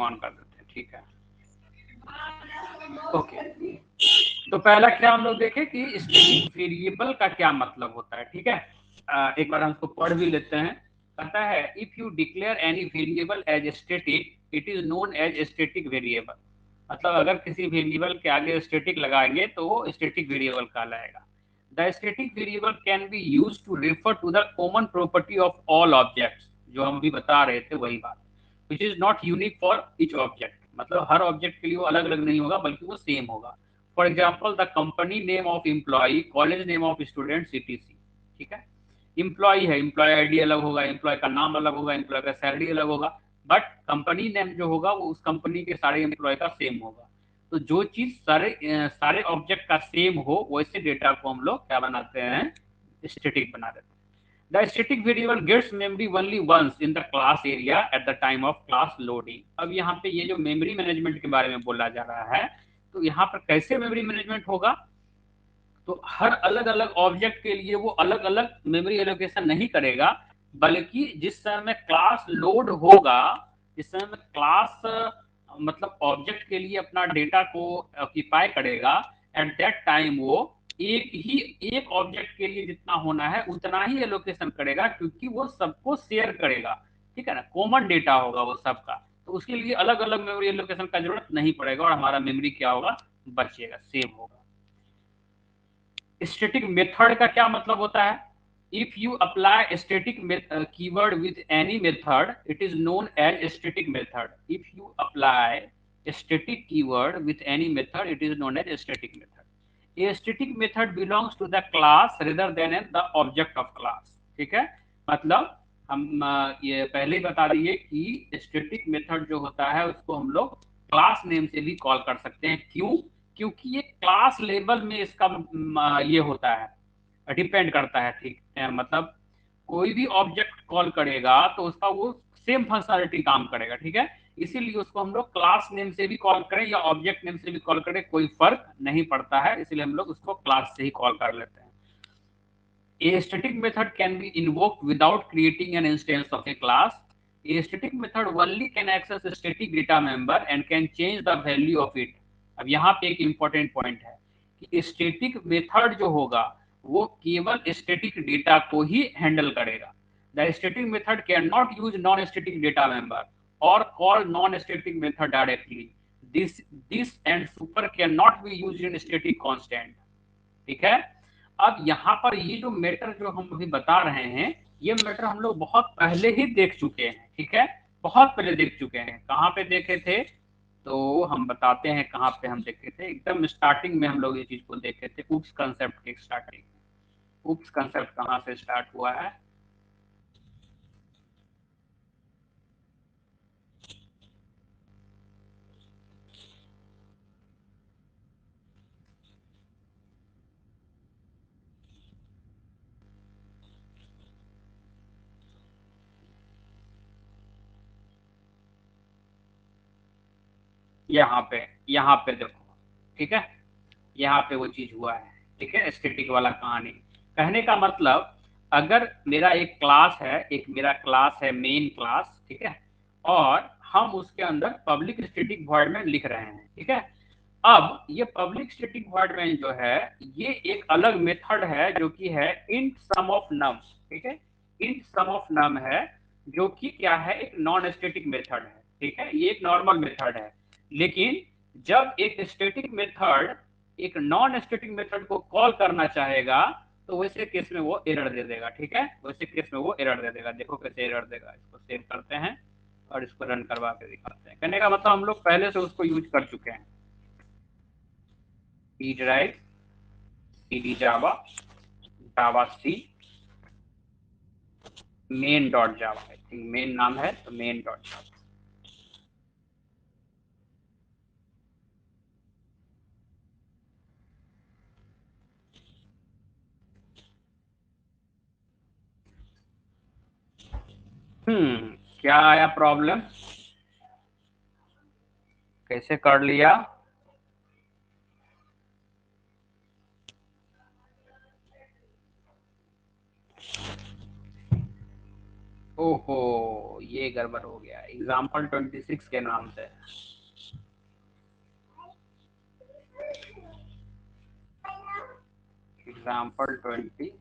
On कर देते हैं, ठीक है। ओके, तो पहला क्या हम लोग देखें कि स्टैटिक वेरिएबल का क्या मतलब होता है, ठीक है। एक बार हम इसको पढ़ भी लेते हैं। कहता है if you declare any variable as static it is known as static variable. मतलब अगर किसी वेरिएबल के आगे स्टैटिक लगाएंगे तो वो स्टैटिक वेरिएबल कहलाएगा। The static variable can be used to refer to the common property of all objects, जो हम अभी बता रहे थे वही बात, which is not unique for each object. मतलब हर ऑब्जेक्ट के लिए वो अलग अलग नहीं होगा बल्कि वो सेम होगा। For example the company name of employee, college name of student, CTC, ठीक है। एम्प्लॉय है, एम्प्लॉय आईडी अलग होगा, एम्प्लॉय का नाम अलग होगा, एम्प्लॉय का सैलरी अलग होगा, बट कंपनी नेम जो होगा वो उस कंपनी के सारे एम्प्लॉय का सेम होगा। तो जो चीज सारे ऑब्जेक्ट का सेम हो वैसे डेटा को हम लोग क्या बनाते हैं, स्टैटिक बना देते हैं। The static variable gets memory only once in the class area at the time of class loading। अब यहाँ पे ये जो मेमोरी मैनेजमेंट के बारे में बोला जा रहा है, तो यहाँ पर कैसे मेमोरी मैनेजमेंट होगा, तो हर अलग अलग ऑब्जेक्ट के लिए वो अलग अलग मेमोरी एलोकेशन नहीं करेगा, बल्कि जिस समय क्लास लोड होगा, जिस समय क्लास मतलब ऑब्जेक्ट के लिए अपना डेटा को ऑक्यूपाई करेगा, एट दैट टाइम वो एक ऑब्जेक्ट के लिए जितना होना है उतना ही एलोकेशन करेगा, क्योंकि वो सबको शेयर करेगा, ठीक है ना, कॉमन डेटा होगा वो सबका। तो उसके लिए अलग अलग मेमोरी एलोकेशन का जरूरत नहीं पड़ेगा और हमारा मेमोरी क्या होगा, बचेगा, सेव होगा। स्टैटिक मेथड का क्या मतलब होता है, if you apply static keyword with any method it is known as static method. If you apply static keyword with any method it is known as static method. A static method belongs to the class rather than the object of class, ठीक है। मतलब हम ये पहले ही बता दिए कि static method जो होता है उसको हम लोग क्लास नेम से भी कॉल कर सकते हैं। क्यों, क्योंकि ये क्लास लेवल में इसका ये होता है, डिपेंड करता है, ठीक है। मतलब कोई भी ऑब्जेक्ट कॉल करेगा तो उसका वो सेम फंक्शनलिटी काम करेगा, ठीक है। इसीलिए उसको हम लोग क्लास नेम से भी कॉल करें या ऑब्जेक्ट नेम से भी कॉल करें कोई फर्क नहीं पड़ता है, इसलिए हम लोग उसको क्लास से ही कॉल कर लेते हैं। A static method can be invoked without creating an instance of a class. A static method only can access a static data member and can change the value of it। अब यहाँ पे एक important point है कि static method जो होगा वो केवल static data को ही handle करेगा। The static method cannot use non-static data member or call non-static method directly। This and super cannot be used in static constant, ठीक है। अब यहाँ पर ये जो मैटर जो हम अभी बता रहे हैं, ये मैटर हम लोग बहुत पहले ही देख चुके हैं, ठीक है, बहुत पहले देख चुके हैं। कहाँ पे देखे थे, तो हम बताते हैं कहाँ पे हम देखे थे। एकदम स्टार्टिंग में हम लोग ये चीज को देखे थे, उप्स कंसेप्ट के स्टार्टिंग। उप्स कंसेप्ट कहाँ से स्टार्ट हुआ है, यहाँ पे देखो, ठीक है, यहाँ पे वो चीज हुआ है, ठीक है। स्टैटिक वाला कहानी कहने का मतलब, अगर मेरा एक क्लास है, एक मेरा क्लास है मेन क्लास, ठीक है, और हम उसके अंदर पब्लिक स्टैटिक वॉइड में लिख रहे हैं, ठीक है। अब ये पब्लिक स्टैटिक वॉइड में जो है ये एक अलग मेथड है जो कि है इंट सम ऑफ नम, ठीक है। इंट सम ऑफ नम है जो कि क्या है, एक नॉन स्टैटिक मेथड है, ठीक है, ये एक नॉर्मल मेथड है। लेकिन जब एक स्टैटिक मेथड एक नॉन स्टैटिक मेथड को कॉल करना चाहेगा तो वैसे केस में वो एरर दे देगा, ठीक है, वैसे केस में वो एरर दे देगा। देखो कैसे एरर देगा, इसको सेव करते हैं और इसको रन करवा के दिखाते हैं। कहने का मतलब हम लोग पहले से उसको यूज कर चुके हैं। C drive, C Java, Java C, main dot Java, I think main नाम है तो मेन डॉट जावा। क्या आया प्रॉब्लम, कैसे कर लिया, ओहो, ये गड़बड़ हो गया एग्जाम्पल 26 के नाम से। एग्जाम्पल 26।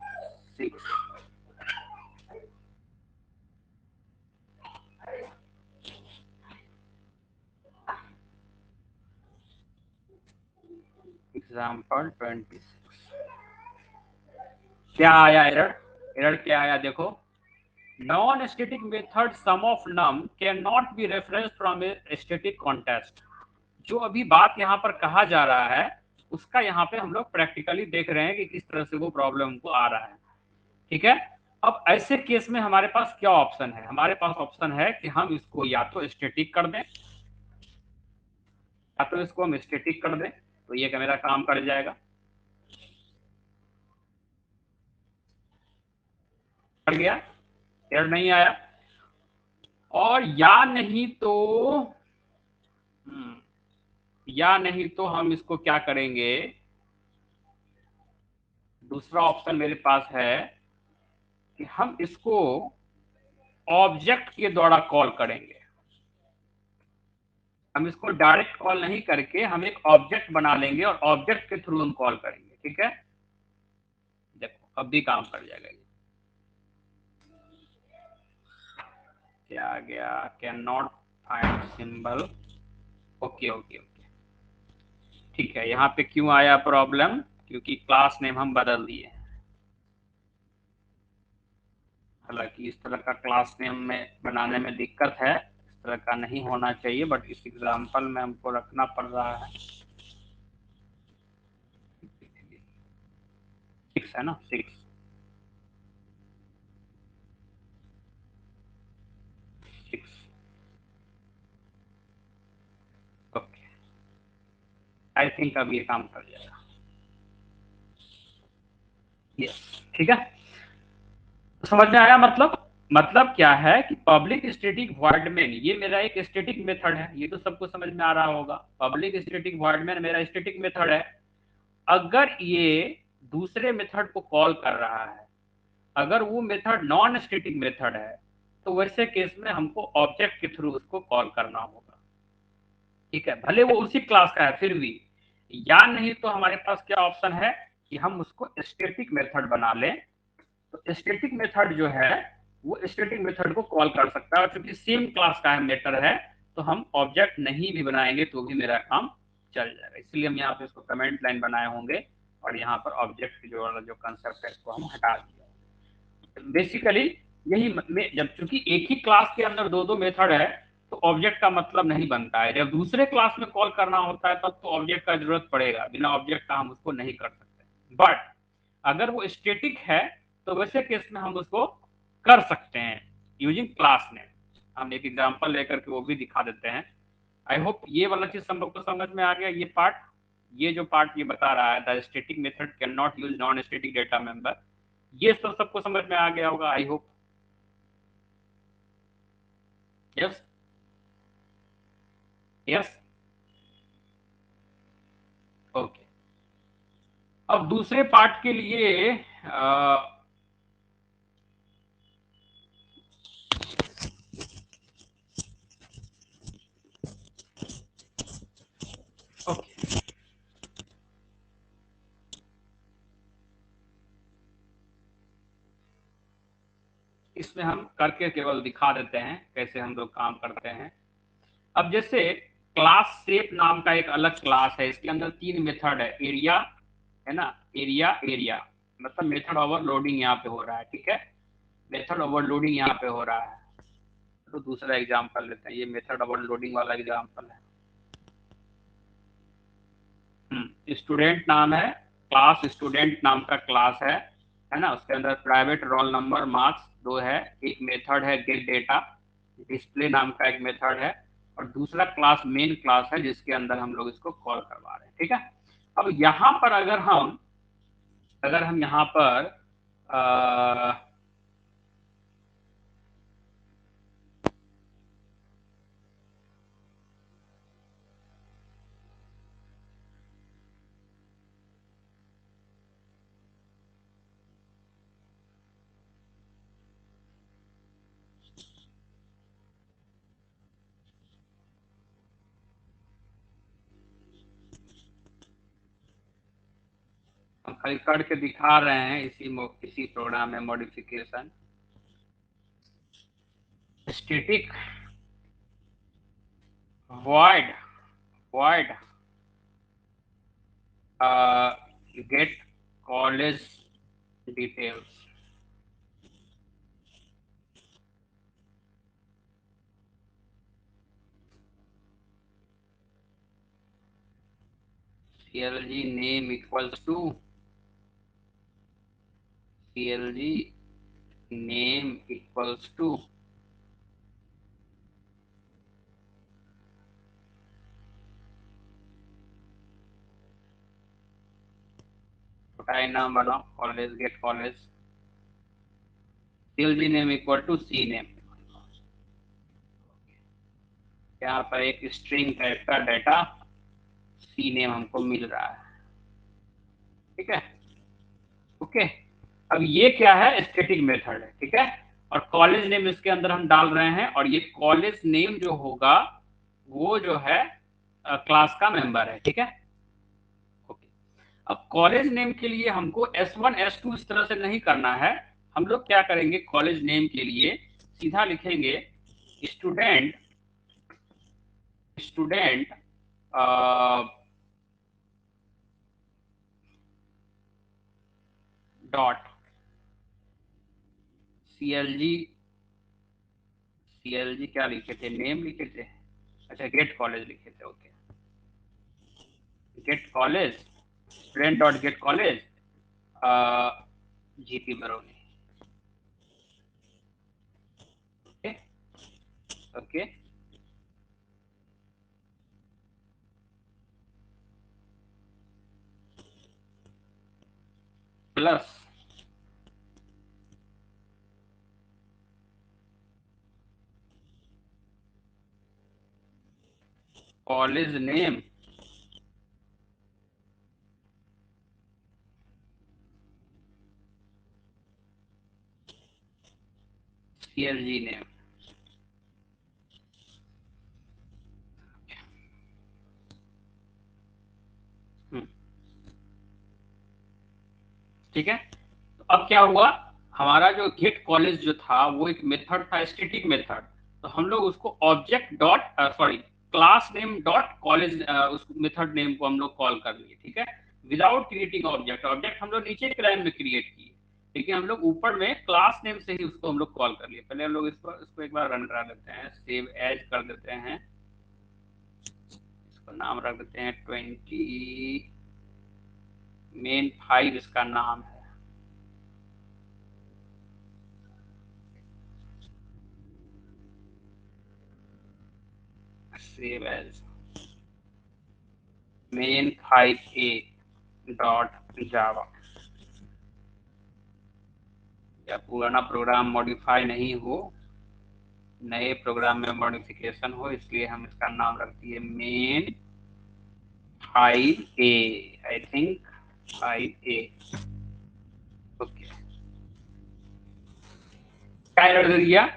एग्जाम्पल 26 क्या आया एरर? एरर क्या आया देखो, non static method sum of num can not be reference from a static context. जो अभी बात यहाँ पर कहा जा रहा है उसका यहाँ पे हम लोग प्रैक्टिकली देख रहे हैं कि किस तरह से वो प्रॉब्लम को आ रहा है। ठीक है, अब ऐसे केस में हमारे पास क्या ऑप्शन है? हमारे पास ऑप्शन है कि हम इसको या तो स्टैटिक कर दें, या तो इसको हम स्टैटिक कर दें तो ये मेरा काम कर जाएगा, कर गया, एरर नहीं आया। और या नहीं तो हम इसको क्या करेंगे, दूसरा ऑप्शन मेरे पास है कि हम इसको ऑब्जेक्ट के द्वारा कॉल करेंगे। हम इसको डायरेक्ट कॉल नहीं करके हम एक ऑब्जेक्ट बना लेंगे और ऑब्जेक्ट के थ्रू हम कॉल करेंगे। ठीक है, देखो अब भी काम कर जाएगा ये। क्या आ गया, can not find symbol. Okay okay okay, ठीक है। यहाँ पे क्यों आया प्रॉब्लम? क्योंकि क्लास नेम हम बदल दिए। हालांकि इस तरह का क्लास नेम में बनाने में दिक्कत है, इस तरह का नहीं होना चाहिए, बट इस एग्जांपल में हमको रखना पड़ रहा है। 6 है ना, 6। ओके, आई थिंक अब ये काम कर जाएगा। यस, ठीक है, समझ में आया? मतलब क्या है कि पब्लिक स्टैटिक वॉइड मेन ये मेरा एक स्टैटिक मेथड है, ये तो सबको समझ में आ रहा होगा। पब्लिक स्टैटिक वॉइड मेन मेरा स्टैटिक मेथड है। अगर ये दूसरे मेथड को कॉल कर रहा है, अगर वो मेथड नॉन स्टैटिक मेथड है, तो वैसे केस में हमको ऑब्जेक्ट के थ्रू उसको कॉल करना होगा। ठीक है, भले वो उसी क्लास का है फिर भी। या नहीं तो हमारे पास क्या ऑप्शन है कि हम उसको स्टैटिक मेथड बना लें। तो स्टैटिक मेथड जो है वो स्टैटिक मेथड को कॉल कर सकता है, और चूंकि सेम क्लास का मेथड है तो हम ऑब्जेक्ट नहीं भी बनाएंगे तो भी मेरा काम चल जाएगा। इसलिए हम यहाँ पे इसको कमेंट लाइन बनाए होंगे और यहाँ पर ऑब्जेक्ट जो कंसेप्ट है इसको हम हटा दिया। बेसिकली यही जब चूंकि एक ही क्लास के अंदर दो दो मेथड है तो ऑब्जेक्ट का मतलब नहीं बनता है। जब दूसरे क्लास में कॉल करना होता है तब तो ऑब्जेक्ट का जरूरत पड़ेगा, बिना ऑब्जेक्ट का हम उसको नहीं कर सकते। बट अगर वो स्टैटिक है तो वैसे केस में हम उसको कर सकते हैं यूजिंग क्लास नेम। हम एक एग्जांपल लेकर के वो भी दिखा देते हैं। आई होप ये वाला चीज हम लोग को समझ में आ गया। ये पार्ट, ये जो पार्ट ये बता रहा है the static method can not use non static data member, ये सब सबको समझ में आ गया होगा I hope. Yes, yes, okay. अब दूसरे पार्ट के लिए ओके, इसमें हम करके केवल दिखा देते हैं कैसे हम लोग काम करते हैं। अब जैसे क्लास शेप नाम का एक अलग क्लास है, इसके अंदर तीन मेथड है, एरिया है ना, एरिया एरिया, मतलब मेथड ओवरलोडिंग यहाँ पे हो रहा है। ठीक है, मेथड ओवरलोडिंग यहाँ पे हो रहा है। तो दूसरा एग्जांपल लेते हैं, ये मेथड ओवरलोडिंग वाला एग्जांपल है। स्टूडेंट नाम है, क्लास स्टूडेंट नाम का क्लास है ना। उसके अंदर प्राइवेट रोल नंबर मार्क्स दो है, एक मेथड है गेट डेटा, डिस्प्ले नाम का एक मेथड है, और दूसरा क्लास मेन क्लास है जिसके अंदर हम लोग इसको कॉल करवा रहे हैं। ठीक है, अब यहाँ पर अगर हम यहाँ पर खाली करके दिखा रहे हैं इसी प्रोग्राम में modification. Static void void get college details। CLG name equals to CLG name equals to नाम बनाओ college get college. CLG name equal to C name। यहाँ पर एक स्ट्रिंग टाइप का डाटा C नेम हमको मिल रहा है, ठीक है। ओके, अब ये क्या है, स्टैटिक मेथड है, ठीक है। और कॉलेज नेम इसके अंदर हम डाल रहे हैं, और ये कॉलेज नेम जो होगा वो जो है क्लास का मेंबर है, ठीक है। ओके, अब कॉलेज नेम के लिए हमको S1 S2 इस तरह से नहीं करना है। हम लोग क्या करेंगे, कॉलेज नेम के लिए सीधा लिखेंगे स्टूडेंट स्टूडेंट डॉट CLG क्या लिखे थे, नेम लिखे थे, अच्छा गेट कॉलेज लिखे थे। Okay, get college student dot get college GP Barauni. Okay okay, plus college name CLG name. ठीक है, तो अब क्या हुआ, हमारा जो गेट कॉलेज जो था वो एक मेथड था, स्टैटिक मेथड। तो हम लोग उसको object dot sorry class name dot college उस मेथड नेम को हम लोग कॉल कर लिए, ठीक है, विदाउट क्रिएटिंग ऑब्जेक्ट। ऑब्जेक्ट हम लोग नीचे के लाइन में क्रिएट किए, लेकिन हम लोग ऊपर में क्लास नेम से ही उसको हम लोग कॉल कर लिए। पहले हम लोग इसको एक बार रन करा देते हैं, सेव एज कर देते हैं, इसको नाम रख देते हैं 20 मेन 5 इसका नाम है। Save as main 5a dot Java. या पुराना प्रोग्राम मॉडिफाई नहीं हो, नए प्रोग्राम में मॉडिफिकेशन हो, इसलिए हम इसका नाम रख दिए main 5a, I think 5a। Okay, क्या एरर दे दिया,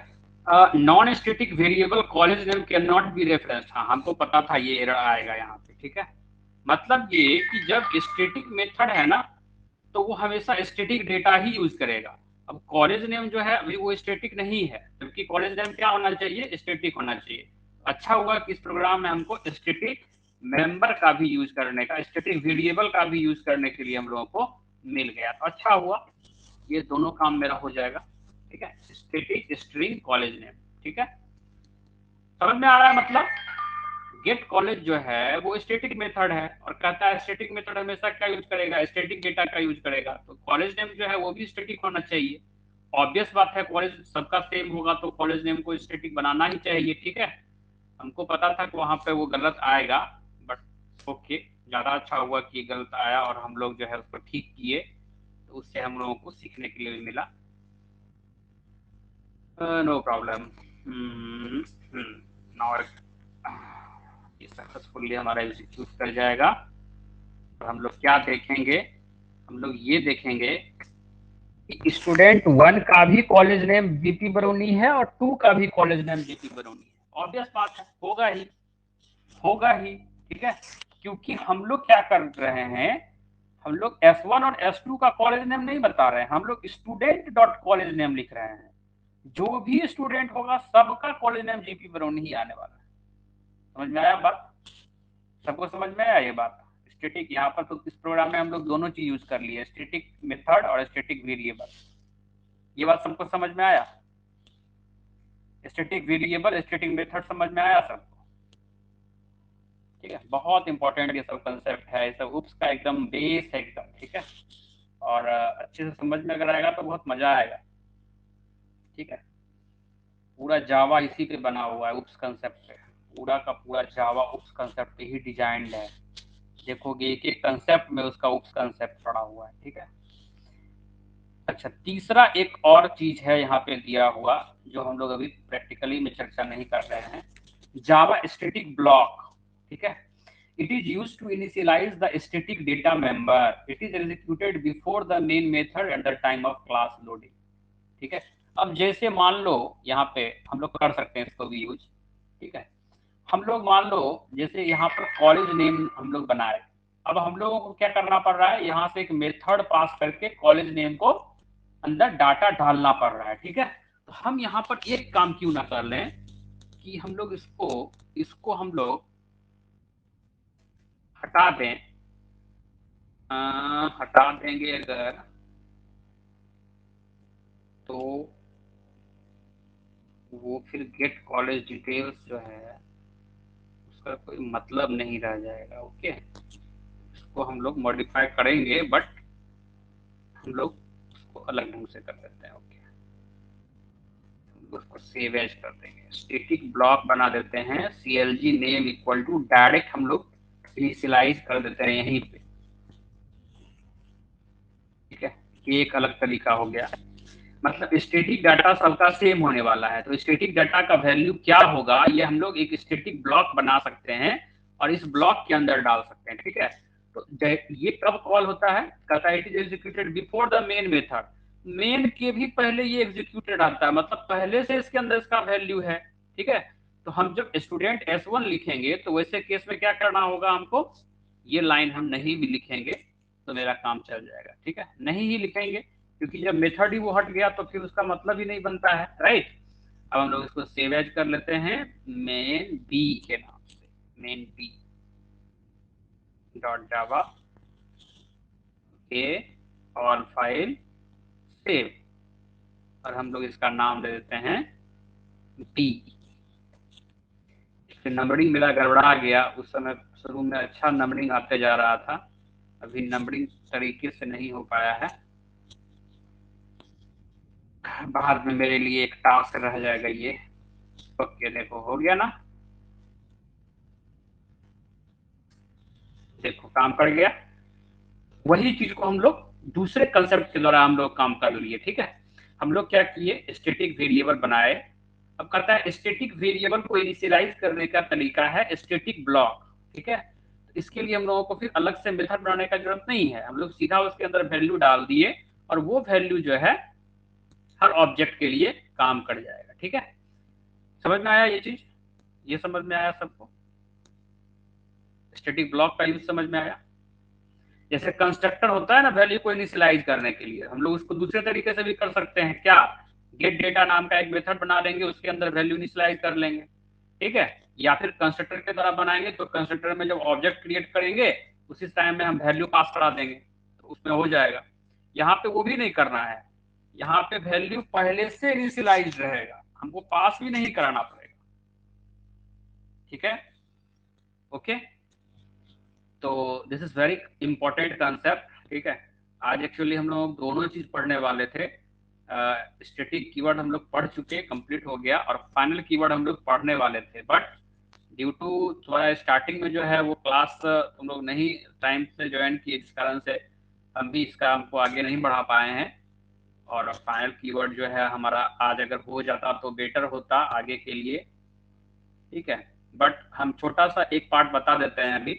non static variable college name can not be reference. हाँ, हमको पता था ये एरर आएगा यहाँ पे, ठीक है। मतलब ये कि जब स्टैटिक मेथड है ना, तो वो हमेशा स्टैटिक डेटा ही यूज करेगा। अब कॉलेज नेम जो है अभी वो स्टैटिक नहीं है, जबकि कॉलेज नेम क्या होना चाहिए, स्टैटिक होना चाहिए। अच्छा हुआ कि इस प्रोग्राम में हमको स्टैटिक मेंबर का भी यूज करने का, स्टैटिक वेरिएबल का भी यूज करने के लिए हम लोगों को मिल गया। तो अच्छा हुआ, ये दोनों काम मेरा हो जाएगा, ठीक है। स्टैटिक स्ट्रिंग कॉलेज नेम, ठीक है, समझ में आ रहा है। मतलब गेट कॉलेज जो है वो स्टैटिक मेथड है, और कहता है स्टैटिक मेथड हमेशा क्या यूज करेगा, स्टैटिक डेटा का यूज करेगा। तो कॉलेज नेम जो है वो भी स्टैटिक होना चाहिए। ऑब्वियस बात है, कॉलेज सबका सेम होगा तो कॉलेज नेम को स्टैटिक बनाना ही चाहिए, ठीक है। हमको पता था कि वहां पे वो गलत आएगा, बट ओके, ज्यादा अच्छा हुआ कि गलत आया और हम लोग जो है उसको ठीक किए, तो उससे हम लोगों को सीखने के लिए भी मिला। No problem. नाउ ये सक्सेसफुली हमारा एग्जीक्यूट कर जाएगा। और हम लोग क्या देखेंगे, हम लोग ये देखेंगे कि स्टूडेंट 1 का भी कॉलेज नेम जीपी बरौनी है और 2 का भी कॉलेज नेम जीपी बरौनी है। ऑब्वियस बात है, होगा ही, ठीक है। क्योंकि हम लोग क्या कर रहे हैं, हम लोग S1 और S2 का कॉलेज नेम नहीं बता रहे हैं, हम लोग स्टूडेंट डॉट कॉलेज नेम लिख रहे हैं। जो भी स्टूडेंट होगा सबका कॉलेज नेम जीपी बरौनी ही आने वाला है। समझ में आया बात? सबको समझ में आया ये बात? स्टैटिक यहाँ पर तो इस प्रोग्राम में हम लोग दोनों चीज यूज कर लिए, स्टैटिक मेथड और स्टैटिक वेरिएबल। ये बात सबको समझ में आया? स्टैटिक वेरिएबल, स्टैटिक मेथड समझ में आया सबको? ठीक है, बहुत इंपॉर्टेंट ये सब कंसेप्ट है, ये सब उप्स का एकदम बेस है एकदम। ठीक है, और अच्छे से समझ में अगर आएगा तो बहुत मजा आएगा। ठीक है, पूरा जावा इसी पे बना हुआ है, उप्स कंसेप्ट पे। पूरा का पूरा जावा उप्स कंसेप्ट पे ही डिजाइंड है। देखोगे एक एक कंसेप्ट में उसका उप्स कंसेप्ट पड़ा हुआ है। ठीक है, अच्छा, तीसरा एक और चीज है यहाँ पे दिया हुआ, जो हम लोग अभी प्रैक्टिकली में चर्चा नहीं कर रहे हैं, जावा स्टैटिक ब्लॉक। ठीक है, it is used to initialize the static data member. It is executed before the main method at the time of class loading. ठीक है, अब जैसे मान लो यहाँ पे हम लोग कर सकते हैं इसको भी यूज। ठीक है, हम लोग मान लो जैसे यहाँ पर कॉलेज नेम हम लोग बनाए, अब हम लोगों को क्या करना पड़ रहा है, यहाँ से एक मेथड पास करके कॉलेज नेम को अंदर डाटा डालना पड़ रहा है। ठीक है, तो हम यहाँ पर एक काम क्यों ना कर लें कि हम लोग इसको इसको हम लोग हटा दें। हटा देंगे अगर तो वो फिर गेट कॉलेज डिटेल्स जो है उसका कोई मतलब नहीं रह जाएगा। ओके, इसको हम लोग मॉडिफाई करेंगे, बट हम लोग उसको अलग ढंग से कर देते हैं। ओके, उसको सेव एज कर देंगे, स्टैटिक ब्लॉक बना देते हैं, CLG name equal to direct हम लोग इनिशियलाइज कर देते हैं यहीं पे। ठीक है, ये एक अलग तरीका हो गया। मतलब स्टैटिक डाटा सबका सेम होने वाला है, तो स्टैटिक डाटा का वैल्यू क्या होगा ये हम लोग एक स्टैटिक ब्लॉक बना सकते हैं और इस ब्लॉक के अंदर डाल सकते हैं। ठीक है, तो ये कब कॉल होता है, कहता है it is executed before the main method. Main के भी पहले ये एग्जीक्यूटेड आता है, मतलब पहले से इसके अंदर इसका वैल्यू है। ठीक है, तो हम जब स्टूडेंट S1 लिखेंगे तो वैसे केस में क्या करना होगा हमको, ये लाइन हम नहीं भी लिखेंगे तो मेरा काम चल जाएगा। ठीक है, नहीं ही लिखेंगे क्योंकि जब मेथड ही वो हट गया तो फिर उसका मतलब ही नहीं बनता है, राइट? अब हम लोग इसको सेव एज कर लेते हैं मेन बी के नाम से, मेन बी डॉट जावा के ऑल फाइल सेव, और हम लोग इसका नाम दे देते हैं बी। नंबरिंग मेरा गड़बड़ा गया, उस समय शुरू में अच्छा नंबरिंग आते जा रहा था, अभी नंबरिंग तरीके से नहीं हो पाया है, बाद में मेरे लिए एक टास्क रह जाएगा ये। ओके, देखो हो गया ना, देखो काम कर गया। वही चीज को हम लोग दूसरे कंसेप्ट के द्वारा हम लोग काम कर लिए। ठीक है, हम लोग क्या किए, स्टैटिक वेरिएबल बनाए। अब कहता है स्टैटिक वेरिएबल को इनिशियलाइज करने का तरीका है स्टैटिक ब्लॉक। ठीक है, तो इसके लिए हम लोगों को फिर अलग से मेथड बनाने का जरूरत नहीं है, हम लोग सीधा उसके अंदर वैल्यू डाल दिए और वो वैल्यू जो है हर ऑब्जेक्ट के लिए काम कर जाएगा। ठीक है, समझ में आया ये चीज? ये समझ में आया सबको? स्टैटिक ब्लॉक का यूज समझ में आया? जैसे कंस्ट्रक्टर होता है ना वैल्यू को इनिशियलाइज करने के लिए, हम लोग उसको दूसरे तरीके से भी कर सकते हैं। क्या, गेट डेटा नाम का एक मेथड बना देंगे, उसके अंदर वैल्यू इनिशियलाइज कर लेंगे। ठीक है, या फिर कंस्ट्रक्टर के द्वारा बनाएंगे तो कंस्ट्रक्टर में जब ऑब्जेक्ट क्रिएट करेंगे उसी टाइम में हम वैल्यू पास करा देंगे तो उसमें हो जाएगा। यहाँ पे वो भी नहीं करना है, यहाँ पे वैल्यू पहले से इनिशियलाइज रहेगा, हमको पास भी नहीं कराना पड़ेगा। ठीक है, ओके, तो this is very important concept. ठीक है, आज एक्चुअली हम लोग दोनों चीज पढ़ने वाले थे, स्टैटिक कीवर्ड हम लोग पढ़ चुके, कंप्लीट हो गया, और फाइनल कीवर्ड हम लोग पढ़ने वाले थे, बट ड्यू टू थोड़ा स्टार्टिंग में जो है वो क्लास तुम लोग नहीं टाइम से ज्वाइन किए, जिस कारण से हम भी इसका हमको आगे नहीं बढ़ा पाए हैं। और फाइनल कीवर्ड जो है हमारा आज अगर हो जाता तो बेटर होता आगे के लिए। ठीक है, बट हम छोटा सा एक पार्ट बता देते हैं अभी।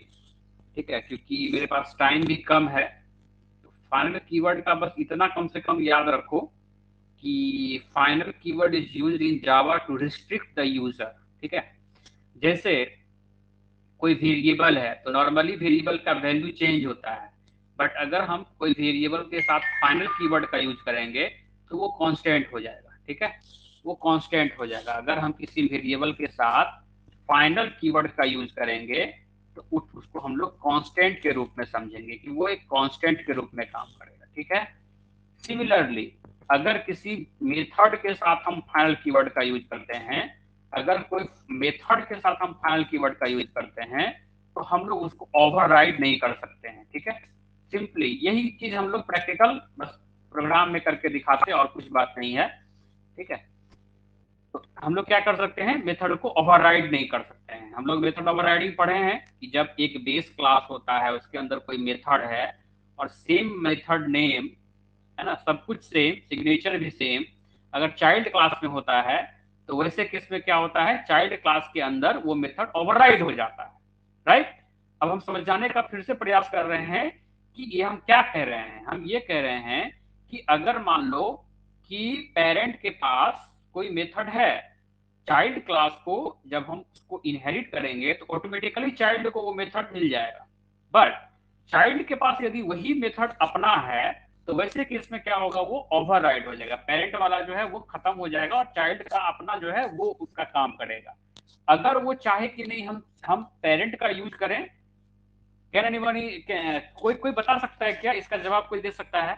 ठीक है, क्योंकि मेरे पास टाइम भी कम है, तो फाइनल कीवर्ड का बस इतना कम से कम याद रखो कि final keyword is used in Java to restrict the user. ठीक है, जैसे कोई वेरिएबल है तो नॉर्मली वेरिएबल का वैल्यू चेंज होता है, बट अगर हम कोई वेरिएबल के साथ फाइनल कीवर्ड का यूज करेंगे तो वो कांस्टेंट हो जाएगा, ठीक है, वो कांस्टेंट हो जाएगा। अगर हम किसी वेरिएबल के साथ फाइनल कीवर्ड का यूज करेंगे तो उसको हम लोग कांस्टेंट के रूप में समझेंगे कि वो एक कांस्टेंट के रूप में काम करेगा, ठीक है। सिमिलरली अगर किसी मेथड के साथ हम फाइनल कीवर्ड का यूज करते हैं, अगर कोई मेथड के साथ हम फाइनल कीवर्ड का यूज करते हैं तो हम लोग उसको ओवरराइड नहीं कर सकते हैं, ठीक है। सिंपली यही चीज हम लोग प्रैक्टिकल बस प्रोग्राम में करके दिखाते हैं और कुछ बात नहीं है, ठीक है। तो हम लोग क्या कर सकते हैं, मेथड को ओवरराइड नहीं कर सकते हैं। हम लोग मेथड ओवरराइडिंग पढ़े हैं कि जब एक बेस क्लास होता है उसके अंदर कोई मेथड है और सेम मेथड नेम है ना, सब कुछ सेम, सिग्नेचर भी सेम, अगर चाइल्ड क्लास में होता है तो वैसे केस में क्या होता है, चाइल्ड क्लास के अंदर वो मेथड ओवरराइड हो जाता है, राइट। अब हम समझाने का फिर से प्रयास कर रहे हैं कि ये हम क्या कह रहे हैं। हम ये कह रहे हैं कि अगर मान लो कि पेरेंट के पास कोई मेथड है, चाइल्ड क्लास को जब हम उसको इनहेरिट करेंगे तो ऑटोमेटिकली चाइल्ड को वो मेथड मिल जाएगा। बट चाइल्ड के पास यदि वही मेथड अपना है तो वैसे केस में क्या होगा, वो ओवरराइड हो जाएगा, पेरेंट वाला जो है वो खत्म हो जाएगा और चाइल्ड का अपना जो है वो उसका काम करेगा। अगर वो चाहे कि नहीं हम पेरेंट का यूज करें, कैन एनीबॉडी, कोई कोई बता सकता है क्या, इसका जवाब कोई दे सकता है।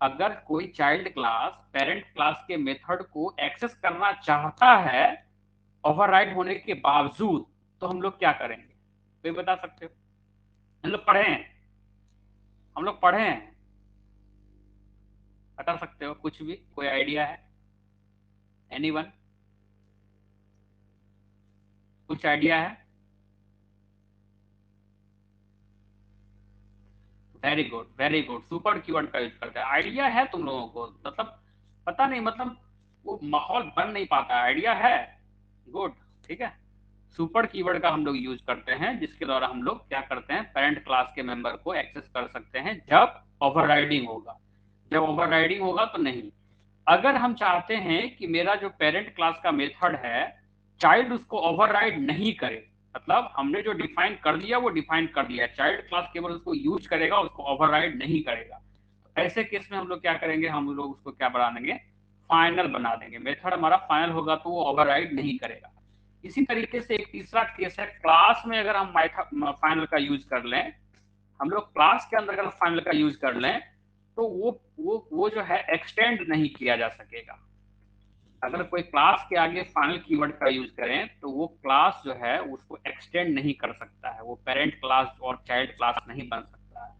अगर कोई चाइल्ड क्लास पेरेंट क्लास के मेथड को एक्सेस करना चाहता है ओवरराइड होने के बावजूद, तो हम लोग क्या करेंगे, कोई बता सकते हो। हम लोग पढ़े हैं, हम लोग पढ़े हैं, बता सकते हो कुछ भी, कोई आइडिया है, एनीवन, कुछ आइडिया है। Very good, very good, super keyword का यूज करते हैं, आइडिया है तुम लोगों को, मतलब पता नहीं, मतलब वो माहौल बन नहीं पाता, आइडिया है, गुड, ठीक है। सुपर कीवर्ड का हम लोग यूज करते हैं जिसके द्वारा हम लोग क्या करते हैं, पेरेंट क्लास के मेंबर को एक्सेस कर सकते हैं जब ओवरराइडिंग होगा, जब ओवरराइडिंग होगा तो नहीं। अगर हम चाहते हैं कि मेरा जो पेरेंट क्लास का मेथड है चाइल्ड उसको ओवरराइड नहीं करे, मतलब हमने जो डिफाइन कर दिया वो डिफाइन कर दिया, चाइल्ड क्लास केवल उसको यूज करेगा, उसको ओवरराइड नहीं करेगा, तो ऐसे केस में हम लोग क्या करेंगे, हम लोग उसको क्या बना देंगे, फाइनल बना देंगे, मेथड हमारा फाइनल होगा तो वो ओवरराइड नहीं करेगा। इसी तरीके से एक तीसरा केस है, क्लास में अगर हम फाइनल का यूज कर लें, हम लोग क्लास के अंदर अगर फाइनल का यूज कर लें तो वो जो है एक्सटेंड नहीं किया जा सकेगा। अगर कोई क्लास के आगे फाइनल कीवर्ड का यूज करें तो वो क्लास जो है उसको एक्सटेंड नहीं कर सकता है, वो पेरेंट क्लास और चाइल्ड क्लास नहीं बन सकता है,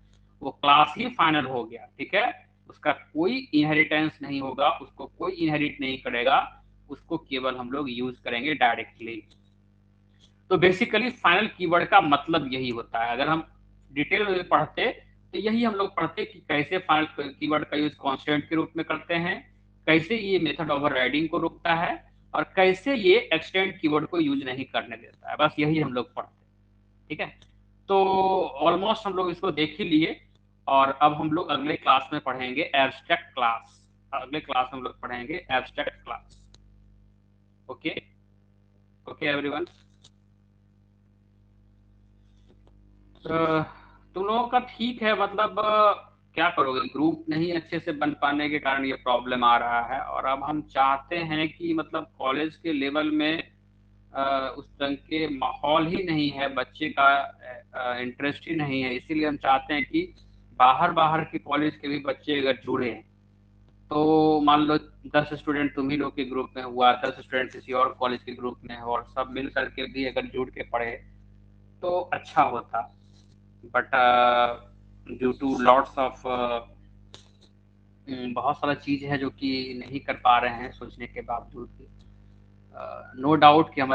वो क्लास ही फाइनल हो गया, ठीक है। उसका कोई इनहेरिटेंस नहीं होगा, उसको कोई इनहेरिट नहीं करेगा, उसको केवल हम लोग यूज करेंगे डायरेक्टली। तो बेसिकली फाइनल कीवर्ड का मतलब यही होता है। अगर हम डिटेल में पढ़ते तो यही हम लोग पढ़ते कि कैसे फाइनल कीवर्ड का यूज कांस्टेंट के रूप में करते हैं, कैसे ये मेथड ओवरराइडिंग को रोकता है और कैसे ये एक्सटेंड कीवर्ड को यूज नहीं करने देता है, बस यही हम लोग पढ़ते हैं, ठीक है। तो ऑलमोस्ट हम लोग इसको देख ही लिए और अब हम लोग अगले क्लास में पढ़ेंगे एब्स्ट्रैक्ट क्लास, अगले क्लास में हम लोग पढ़ेंगे abstract class. Okay, okay everyone. तुम लोगों का ठीक है, मतलब क्या करोगे, ग्रुप नहीं अच्छे से बन पाने के कारण ये प्रॉब्लम आ रहा है, और अब हम चाहते हैं कि मतलब कॉलेज के लेवल में उस ढंग के माहौल ही नहीं है, बच्चे का इंटरेस्ट ही नहीं है, इसीलिए हम चाहते हैं कि बाहर बाहर के कॉलेज के भी बच्चे अगर जुड़े, तो मान लो 10 स्टूडेंट तुम ही लोग के ग्रुप में हुआ, 10 स्टूडेंट किसी और कॉलेज के ग्रुप में हो, और सब मिल करके भी अगर जुड़ के पढ़े तो अच्छा होता। But due to lots of बहुत सारा चीज है जो कि नहीं कर पा रहे हैं सोचने के बावजूद भी, नो डाउट कि हमारा